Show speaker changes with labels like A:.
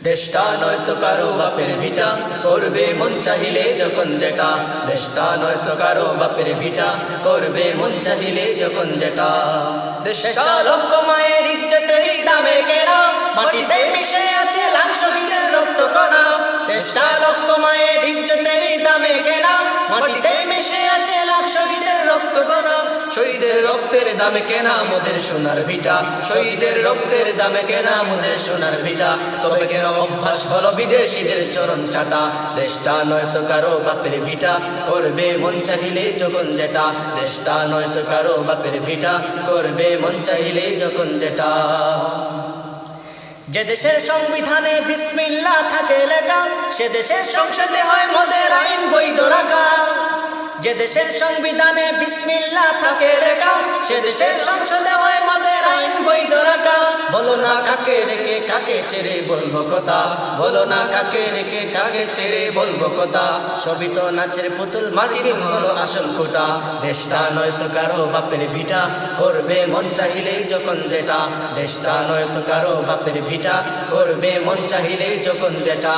A: দেশটা নয়তো কারো বাপের ভিটা, করবে মন চাহিলে যখন যেটা। দেশটা নয়তো কারো বাপের ভিটা, করবে মন চাহিলে যখন যেটা। দেশটা লক্ষ মায়ের ইজ্জতেরই দামে কেনা, মাটিতে মিশে আছে লাখ শহীদের রক্ত কণা। দেশটা লক্ষ মায়ের ইজ্জতেরই দামে কেনা, মাটিতে মিশে আছে লাখ শহীদের রক্ত কণা। শহীদের রক্তের দামে কেনা মোদের সোনার ভিটা, শহীদের রক্তের দামে কেনা মোদের সোনার ভিটা। তবে কেন অভ্যাস হলো বিদেশিদের চরণ চাটা। দেশটা নয়তো কারো বাপের ভিটা, করবে মন চাহিলে যখন যেটা। দেশটা নয়তো কারো বাপের ভিটা, করবে মন চাহিলে যখন যেটা। যে দেশের সংবিধানে বিসমিল্লাহ থাকে লেখা, সে দেশের সংসদে হয় মদের আইন বৈধ রাখা। যে দেশের সংবিধানে বিসমিল্লাহ থাকে লেখা, সে দেশের সংসদে হয় মদের আইন বৈধ রাখা। বলো না কাকে রেখে কাকে ছেড়ে বলবো কথা, বলো না কাকে রেখে কাকে ছেড়ে বলবো কথা। সবই তো নাচের পুতুল, মাটির হলো আসল কোটা। দেশটা নয়তো কারো বাপের ভিটা, করবে মন চাহিলেই যখন যেটা। দেশটা নয়তো কারো বাপের ভিটা, করবে মন চাহিলেই যখন যেটা।